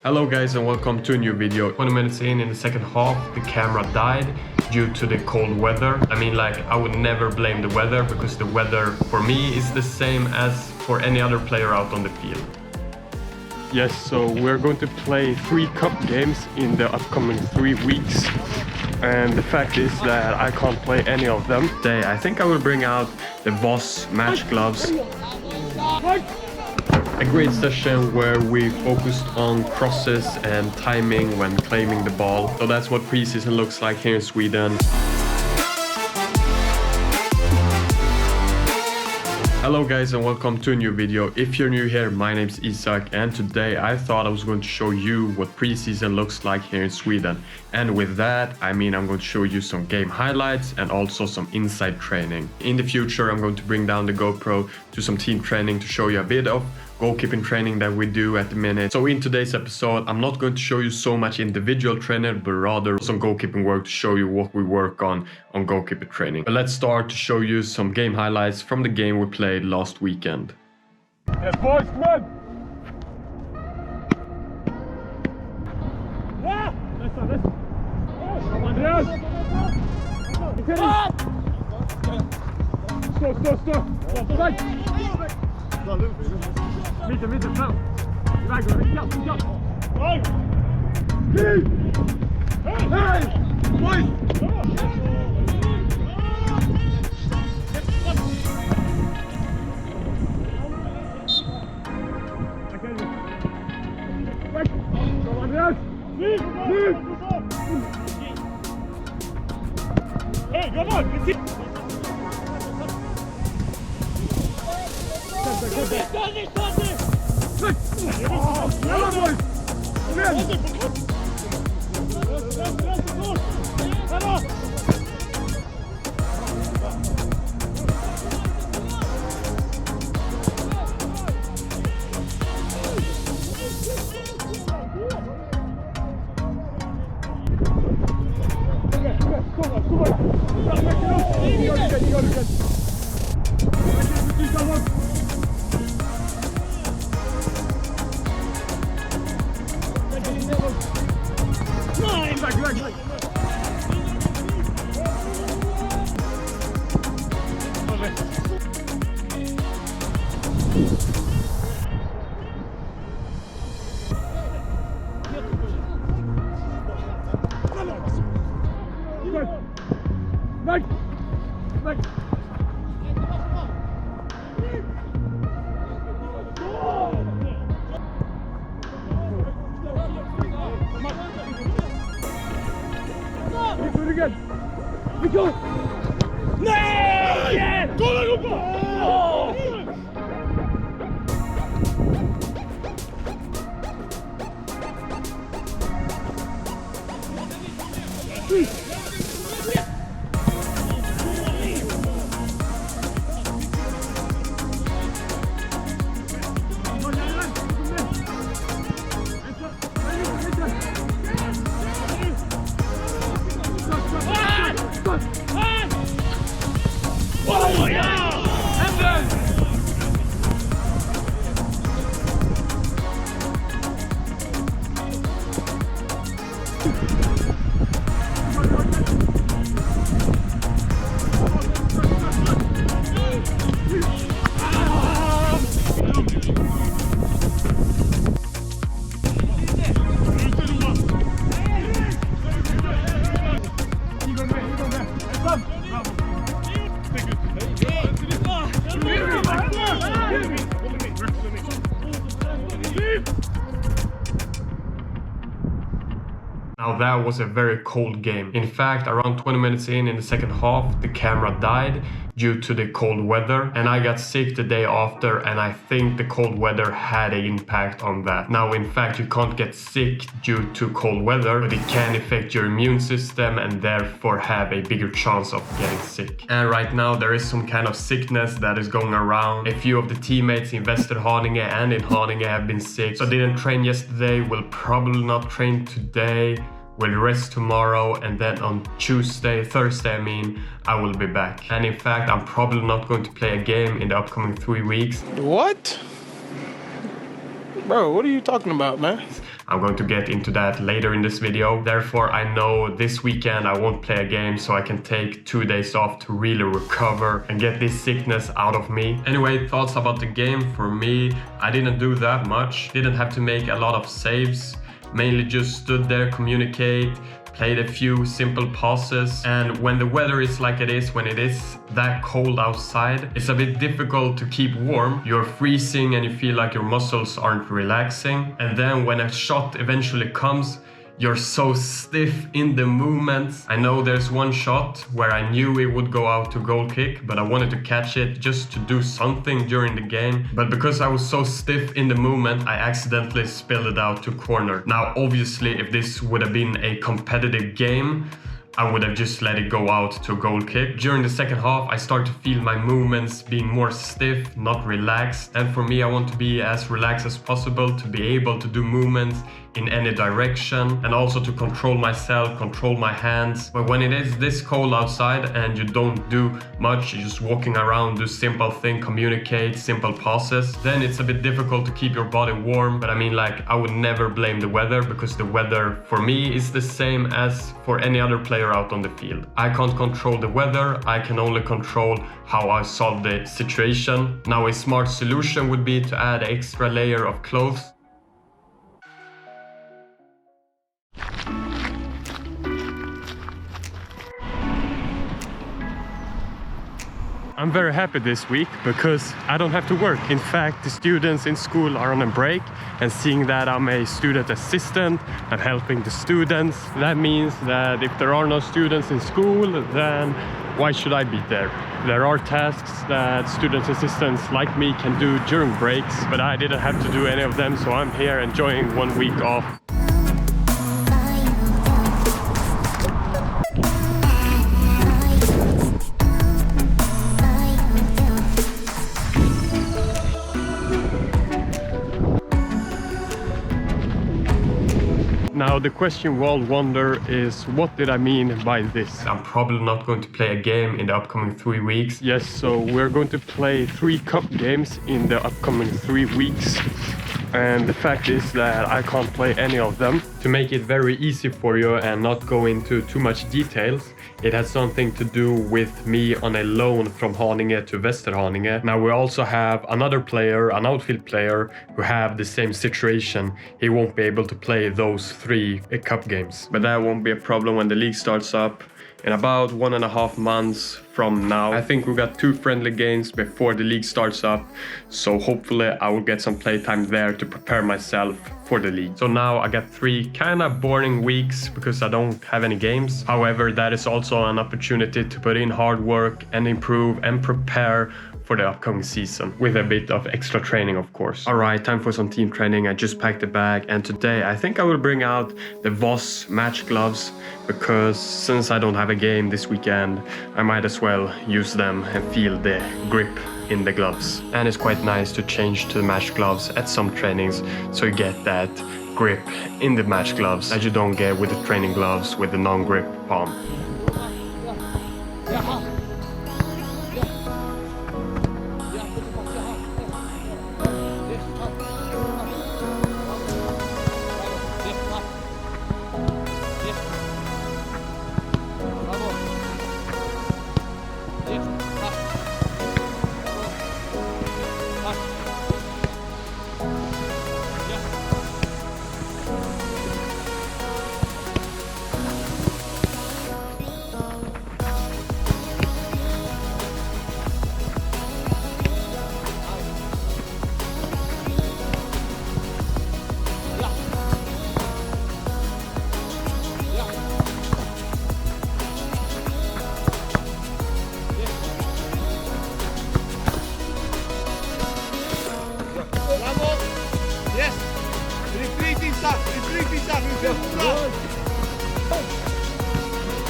Hello guys and welcome to a new video. 20 minutes in the second half, the camera died due to the cold weather. I would never blame the weather because the weather for me is the same as for any other player out on the field. Yes, so we're going to play 3 cup games in the upcoming 3 weeks. And the fact is that I can't play any of them. Today I think I will bring out the Voss match gloves. A great session where we focused on crosses and timing when claiming the ball. So that's what preseason looks like here in Sweden. Hello guys and welcome to a new video. If you're new here, my name's Isak and today I thought I was going to show you what preseason looks like here in Sweden. And with that, I'm going to show you some game highlights and also some inside training. In the future, I'm going to bring down the GoPro to some team training to show you a bit of goalkeeping training that we do at the minute. So in today's episode, I'm not going to show you so much individual training, but rather some goalkeeping work to show you what we work on goalkeeping training. But let's start to show you some game highlights from the game we played last weekend. Yes, boys, come on! Yeah! Listen. Come on, Andreas! Stå! Right! Mitten, fram! Iväg, katt! Oj! Hej! Boys! Kom Andreas! Nu! Hej, grabbar! Vi går! Nej! Kolla! Now that was a very cold game. In fact, around 20 minutes in the second half, the camera died due to the cold weather. And I got sick the day after, and I think the cold weather had an impact on that. Now, in fact, you can't get sick due to cold weather, but it can affect your immune system and therefore have a bigger chance of getting sick. And right now, there is some kind of sickness that is going around. A few of the teammates in Västerhaninge and in Haninge have been sick, so didn't train yesterday, will probably not train today. will rest tomorrow, and then on Thursday, I will be back. And in fact, I'm probably not going to play a game in the upcoming 3 weeks. What? Bro, what are you talking about, man? I'm going to get into that later in this video. Therefore, I know this weekend I won't play a game, so I can take 2 days off to really recover and get this sickness out of me. Anyway, thoughts about the game. For me, I didn't do that much. Didn't have to make a lot of saves. Mainly just stood there, communicate, played a few simple passes. And when the weather is like it is, when it is that cold outside, it's a bit difficult to keep warm. You're freezing and you feel like your muscles aren't relaxing. And then when a shot eventually comes, you're so stiff in the movements. I know there's one shot where I knew it would go out to goal kick, but I wanted to catch it just to do something during the game. But because I was so stiff in the movement, I accidentally spilled it out to corner. Now, obviously, if this would have been a competitive game, I would have just let it go out to a goal kick. During the second half, I start to feel my movements being more stiff, not relaxed. And for me, I want to be as relaxed as possible to be able to do movements in any direction and also to control myself, control my hands. But when it is this cold outside and you don't do much, you're just walking around, do simple things, communicate, simple passes, then it's a bit difficult to keep your body warm. But I mean, like, I would never blame the weather, because the weather for me is the same as for any other player out on the field. I can't control the weather, I can only control how I solve the situation. Now, a smart solution would be to add an extra layer of clothes. I'm very happy this week because I don't have to work. In fact, the students in school are on a break, and seeing that I'm a student assistant, I'm helping the students. That means that if there are no students in school, then why should I be there? There are tasks that student assistants like me can do during breaks, but I didn't have to do any of them, so I'm here enjoying 1 week off. Now, the question we all wonder is, what did I mean by this? I'm probably not going to play a game in the upcoming 3 weeks. Yes, so we're going to play 3 cup games in the upcoming 3 weeks. And the fact is that I can't play any of them. To make it very easy for you and not go into too much details, it has something to do with me on a loan from Haninge to Västerhaninge. Now, we also have another player, an outfield player, who have the same situation. He won't be able to play those 3 cup games. But that won't be a problem when the league starts up in about 1.5 months from now. I think we got 2 friendly games before the league starts up, so hopefully I will get some playtime there to prepare myself for the league. So now I got 3 kind of boring weeks because I don't have any games. However, that is also an opportunity to put in hard work and improve and prepare for the upcoming season, with a bit of extra training, of course. All right, time for some team training. I just packed the bag, and today I think I will bring out the Voss match gloves, because since I don't have a game this weekend, I might as well use them and feel the grip in the gloves. And it's quite nice to change to the match gloves at some trainings, so you get that grip in the match gloves that you don't get with the training gloves with the non-grip palm.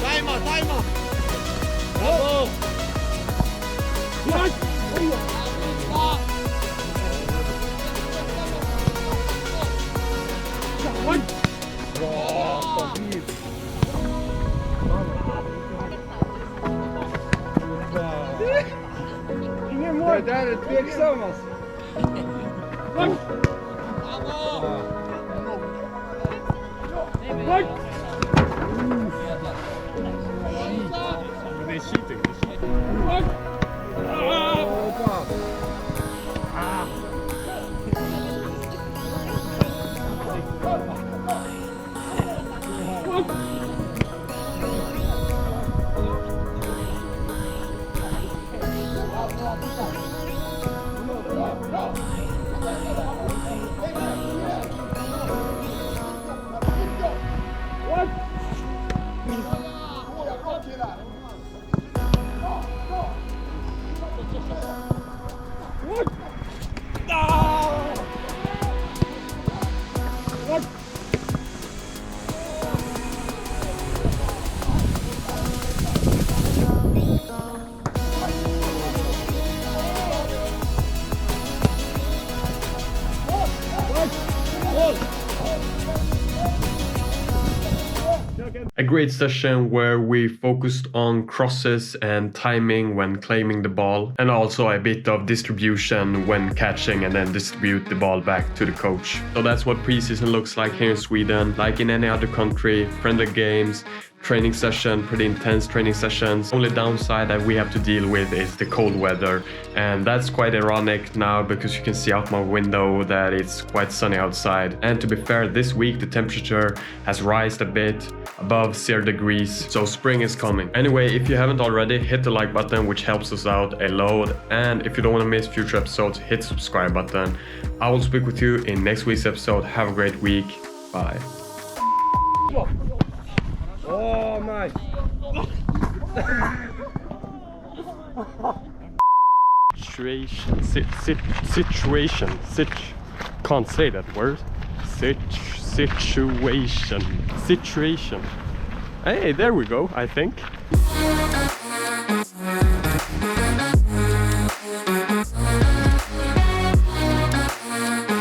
Tajma! Bravo! Bra! Ingen mål! Det där är tveksamt. They're shooting. A great session where we focused on crosses and timing when claiming the ball, and also a bit of distribution when catching and then distribute the ball back to the coach. So that's what preseason looks like here in Sweden. Like in any other country, friendly games, training session, pretty intense training sessions. Only downside that we have to deal with is the cold weather, and that's quite ironic now because you can see out my window that it's quite sunny outside. And to be fair, this week the temperature has risen a bit above 0 degrees, so spring is coming. Anyway, if you haven't already, hit the like button, which helps us out a lot, and if you don't want to miss future episodes, hit subscribe button. I will speak with you in next week's episode. Have a great week. Bye. Oh, nice. Can't say that word. Situation. Hey, there we go, I think.